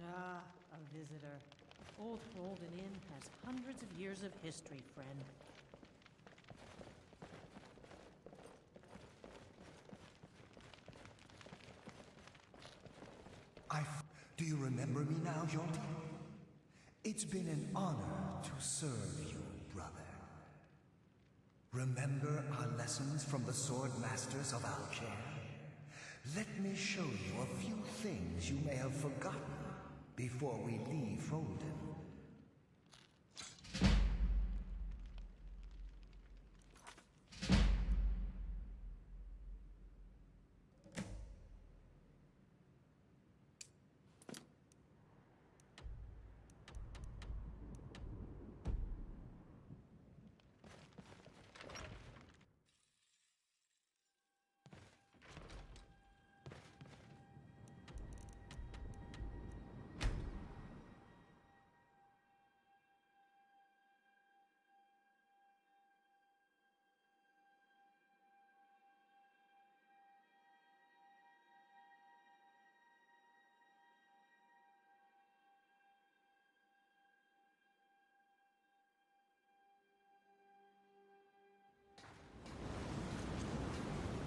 Ah, a visitor. Old Holden Inn has hundreds of years of history, friend. Do you remember me now, Yonti? It's been an honor to serve you, brother. Remember our lessons from the Sword Masters of Alcair? Let me show you a few things you may have forgotten before we leave Holden.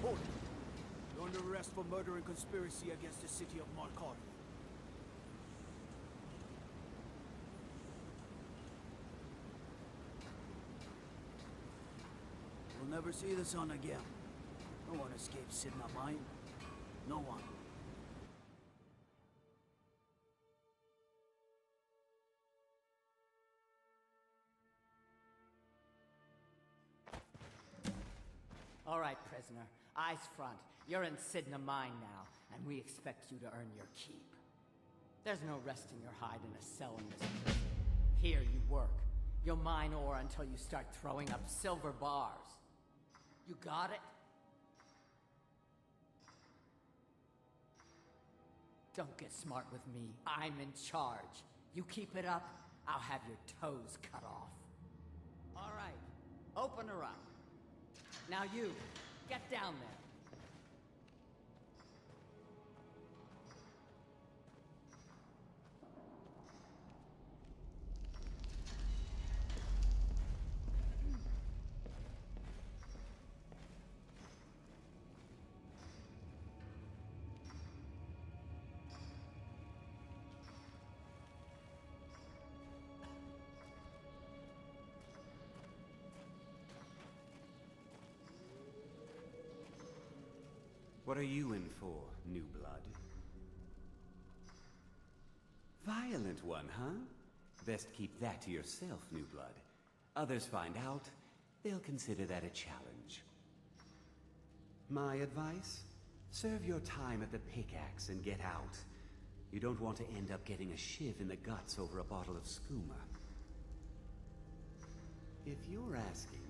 Hold it. You're under arrest for murder and conspiracy against the city of Markarth. We'll never see the sun again. No one escapes Sidna Mine. No one. All right, prisoner. Eyes front. You're in Sidna Mine now, and we expect you to earn your keep. There's no resting your hide in a cell in this prison. Here you work. You'll mine ore until you start throwing up silver bars. You got it? Don't get smart with me. I'm in charge. You keep it up, I'll have your toes cut off. All right. Open her up. Now you, get down there. What are you in for, new blood? Violent one, huh? Best keep that to yourself, new blood. Others find out, they'll consider that a challenge. My advice? Serve your time at the pickaxe and get out. You don't want to end up getting a shiv in the guts over a bottle of skooma. If you're asking,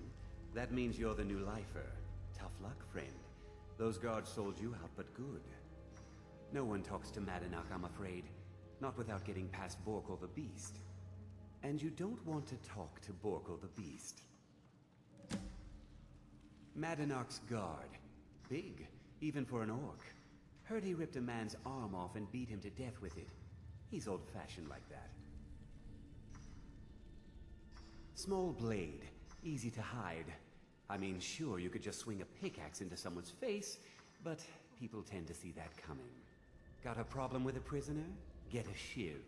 that means you're the new lifer. Tough luck, friend. Those guards sold you out, but good. No one talks to Madanach, I'm afraid. Not without getting past Borkul the Beast. And you don't want to talk to Borkul the Beast. Madanach's guard. Big, even for an orc. Heard he ripped a man's arm off and beat him to death with it. He's old-fashioned like that. Small blade, easy to hide. I mean, sure, you could just swing a pickaxe into someone's face, but people tend to see that coming. Got a problem with a prisoner? Get a shiv.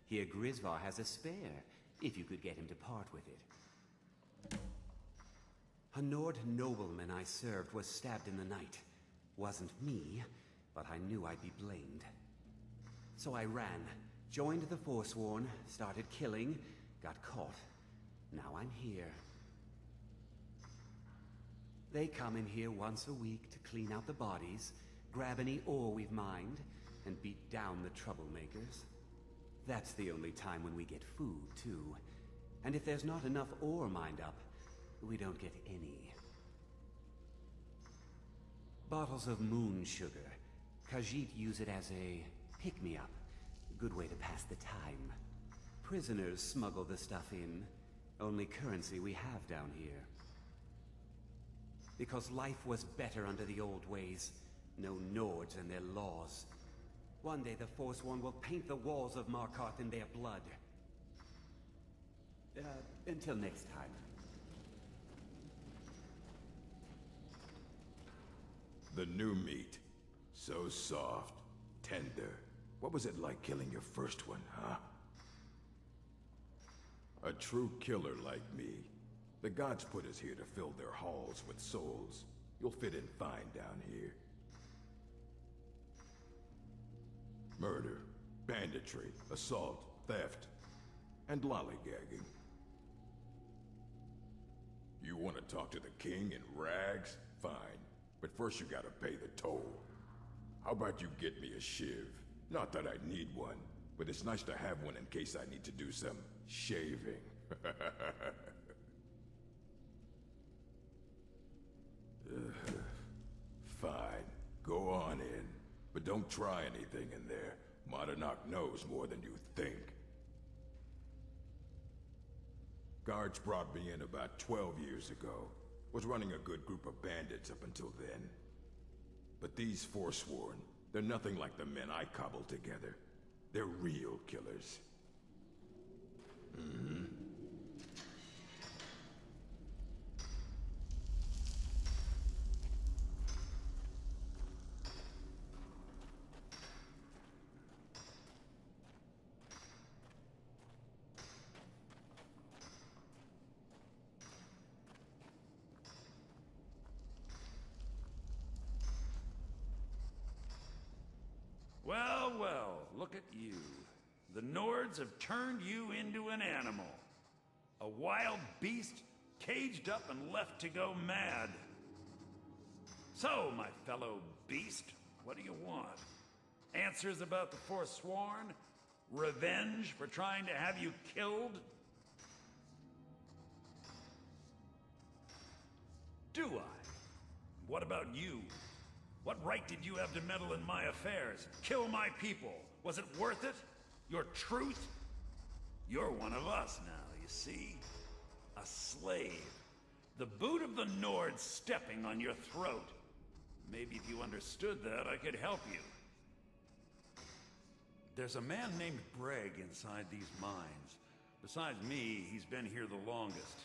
Here Grisvar has a spare, if you could get him to part with it. A Nord nobleman I served was stabbed in the night. Wasn't me, but I knew I'd be blamed. So I ran, joined the Forsworn, started killing, got caught. Now I'm here. They come in here once a week to clean out the bodies, grab any ore we've mined, and beat down the troublemakers. That's the only time when we get food, too. And if there's not enough ore mined up, we don't get any. Bottles of moon sugar. Khajiit use it as a pick-me-up. Good way to pass the time. Prisoners smuggle the stuff in. Only currency we have down here. Because life was better under the old ways. No Nords and their laws. One day the Forsworn will paint the walls of Markarth in their blood. Until next time. The new meat. So soft, tender. What was it like killing your first one, huh? A true killer like me. The gods put us here to fill their halls with souls. You'll fit in fine down here. Murder, banditry, assault, theft, and lollygagging. You want to talk to the king in rags? Fine. But first you gotta pay the toll. How about you get me a shiv? Not that I need one, but it's nice to have one in case I need to do some shaving. Fine. Go on in. But don't try anything in there. Monarch knows more than you think. Guards brought me in about 12 years ago. Was running a good group of bandits up until then. But these Forsworn, they're nothing like the men I cobbled together. They're real killers. Well, well, look at you. The Nords have turned you into an animal. A wild beast caged up and left to go mad. So, my fellow beast, what do you want? Answers about the Forsworn? Revenge for trying to have you killed? Do I? What about you? What right did you have to meddle in my affairs? Kill my people? Was it worth it? Your truth? You're one of us now, you see? A slave. The boot of the Nord stepping on your throat. Maybe if you understood that, I could help you. There's a man named Breg inside these mines. Besides me, he's been here the longest.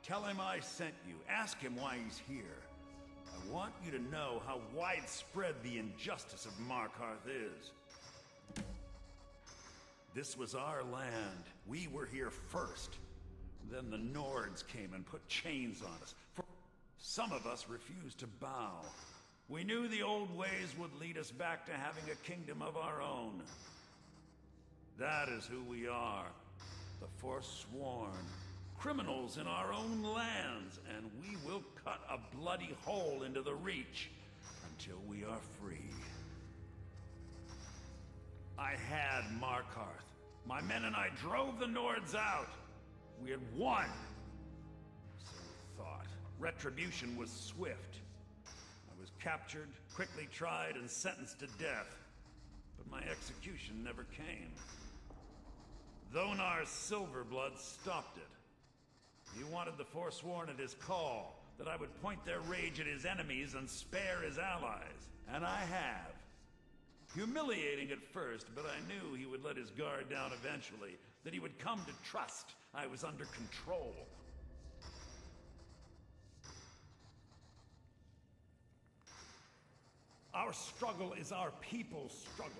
Tell him I sent you. Ask him why he's here. I want you to know how widespread the injustice of Markarth is. This was our land. We were here first. Then the Nords came and put chains on us. Some of us refused to bow. We knew the old ways would lead us back to having a kingdom of our own. That is who we are. The Forsworn. Criminals in our own lands, and we will cut a bloody hole into the Reach until we are free. I had Markarth. My men and I drove the Nords out. We had won. So we thought. Retribution was swift. I was captured, quickly tried, and sentenced to death. But my execution never came. Thonar's Silverblood stopped it. He wanted the Forsworn at his call, that I would point their rage at his enemies and spare his allies. And I have. Humiliating at first, but I knew he would let his guard down eventually, that he would come to trust I was under control. Our struggle is our people's struggle.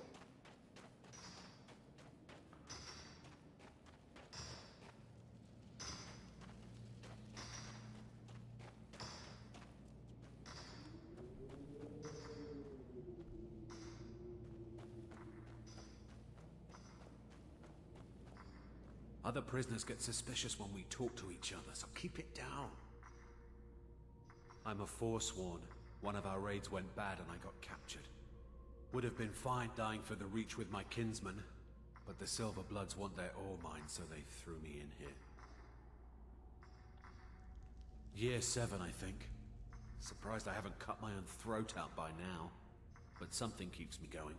Other prisoners get suspicious when we talk to each other, so keep it down. I'm a Forsworn. One of our raids went bad and I got captured. Would have been fine dying for the Reach with my kinsmen, but the Silverbloods want their ore mine, so they threw me in here. Year 7, I think. Surprised I haven't cut my own throat out by now, but something keeps me going.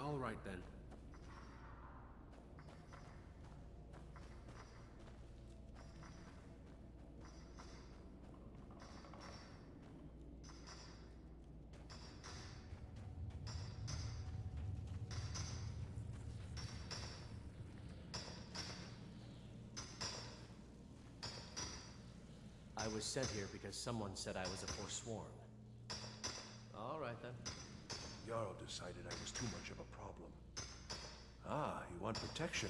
All right then. I was sent here because someone said I was a Forsworn. All right, then. Jarl decided I was too much of a problem. Ah, you want protection?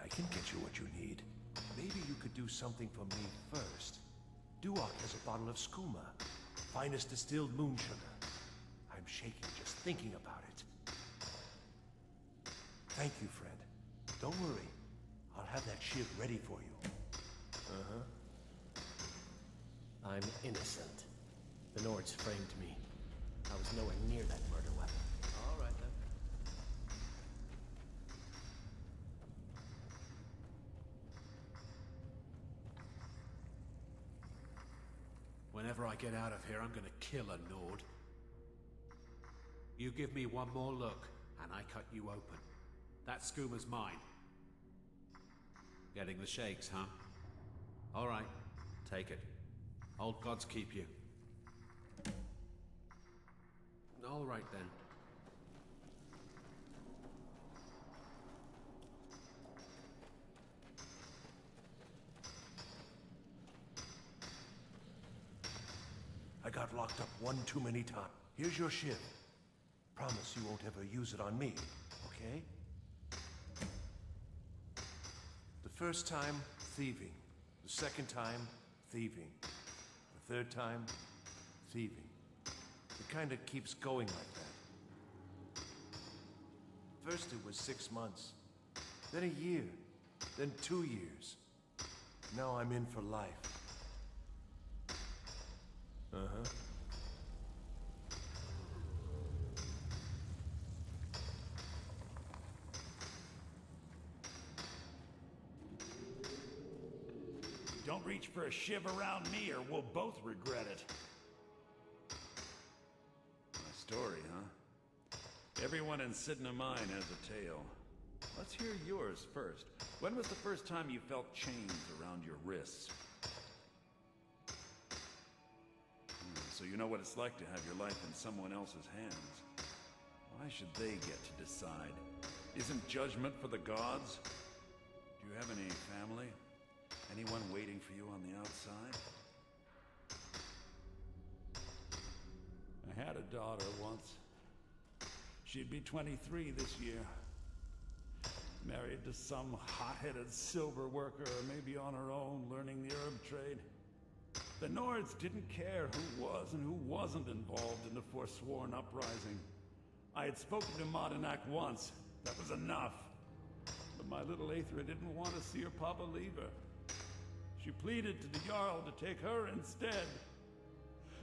I can get you what you need. Maybe you could do something for me first. Duok has a bottle of skooma, finest distilled moon sugar. I'm shaking just thinking about it. Thank you, friend. Don't worry. I'll have that shiv ready for you. I'm innocent. The Nords framed me. I was nowhere near that murder weapon. All right, then. Whenever I get out of here, I'm gonna kill a Nord. You give me one more look, and I cut you open. That skooma's mine. Getting the shakes, huh? All right, take it. Old gods keep you. All right, then. I got locked up one too many times. Here's your shiv. Promise you won't ever use it on me, okay? The first time, thieving. The second time, thieving. The third time, thieving. It kind of keeps going like that. First it was 6 months, then a year, then 2 years. Now I'm in for life. Don't reach for a shiv around me or we'll both regret it. My story, huh? Everyone in Sidna Mine has a tale. Let's hear yours first. When was the first time you felt chains around your wrists? So you know what it's like to have your life in someone else's hands. Why should they get to decide? Isn't judgment for the gods? Do you have any family? Anyone waiting for you on the outside? I had a daughter once. She'd be 23 this year. Married to some hot-headed silver worker, or maybe on her own, learning the herb trade. The Nords didn't care who was and who wasn't involved in the Forsworn uprising. I had spoken to Madanak once. That was enough. But my little Aethra didn't want to see her papa leave her. She pleaded to the Jarl to take her instead.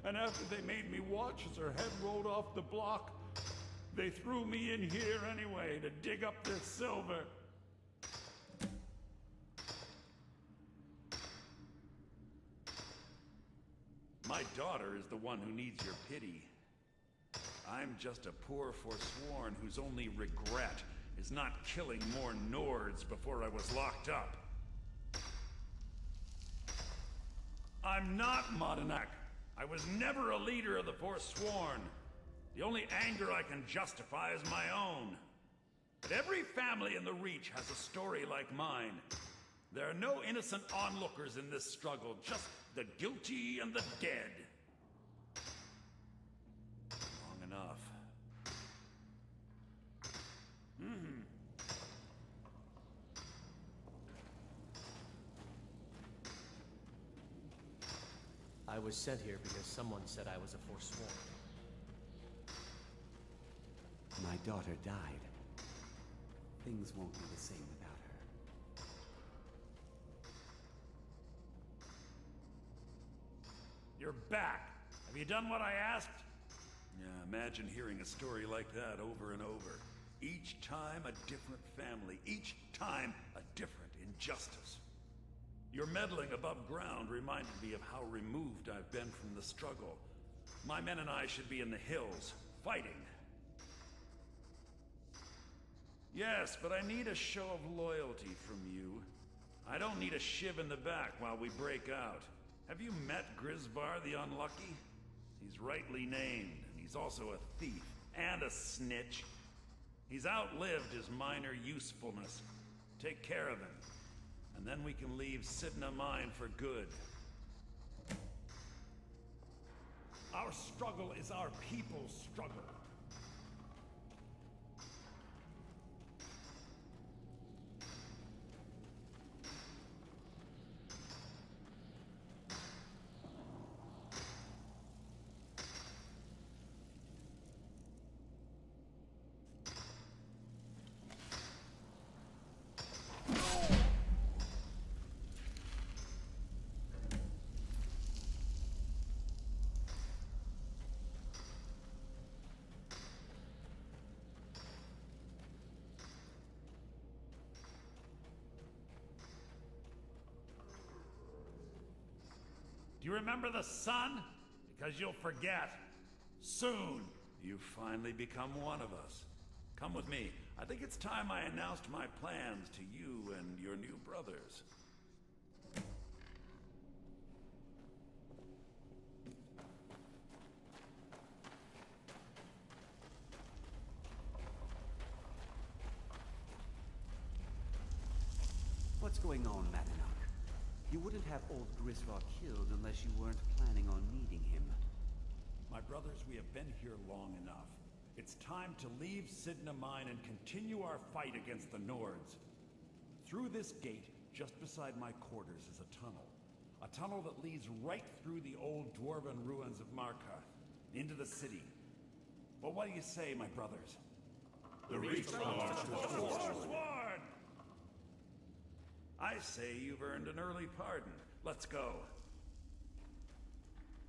And after they made me watch as her head rolled off the block, they threw me in here anyway to dig up their silver. My daughter is the one who needs your pity. I'm just a poor Forsworn whose only regret is not killing more Nords before I was locked up. I'm not Madanak. I was never a leader of the Forsworn. The only anger I can justify is my own. But every family in the Reach has a story like mine. There are no innocent onlookers in this struggle, just the guilty and the dead. Long enough. I was sent here because someone said I was a Forsworn. My daughter died. Things won't be the same without her. You're back. Have you done what I asked? Yeah, imagine hearing a story like that over and over. Each time a different family, each time a different injustice. Your meddling above ground reminded me of how removed I've been from the struggle. My men and I should be in the hills, fighting. Yes, but I need a show of loyalty from you. I don't need a shiv in the back while we break out. Have you met Grisvar the Unlucky? He's rightly named, and he's also a thief and a snitch. He's outlived his minor usefulness. Take care of him, and then we can leave Sidna Mine for good. Our struggle is our people's struggle. Do you remember the sun? Because you'll forget. Soon, you finally become one of us. Come with me. I think it's time I announced my plans to you and your new brothers. What's going on, Madanach? You wouldn't have old Grisraw killed unless you weren't planning on needing him. My brothers, we have been here long enough. It's time to leave Sidna Mine and continue our fight against the Nords. Through this gate, just beside my quarters, is a tunnel. A tunnel that leads right through the old dwarven ruins of Markarth, into the city. Well, what do you say, my brothers? The Reach belongs to the Forsworn! I say you've earned an early pardon. Let's go.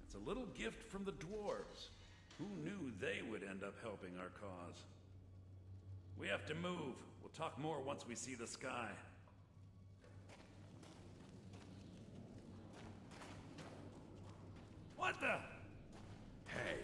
It's a little gift from the dwarves. Who knew they would end up helping our cause? We have to move. We'll talk more once we see the sky. What the? Hey.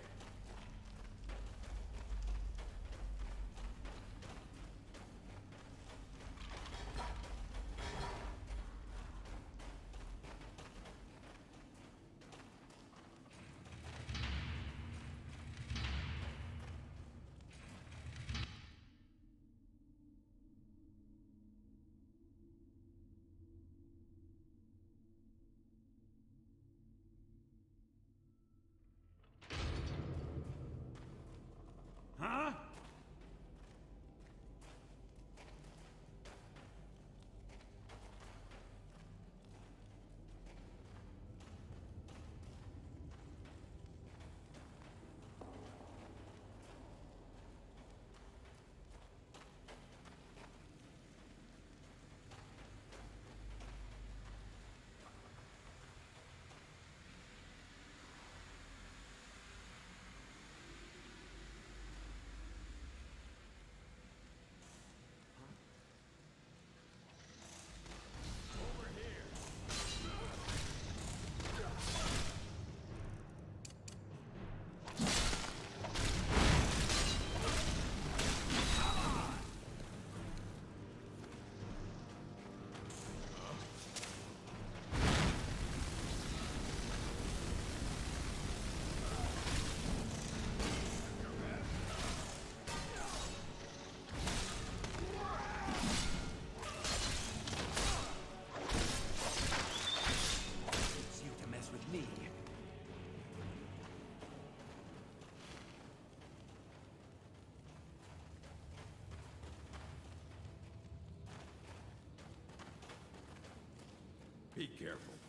Huh? Be careful.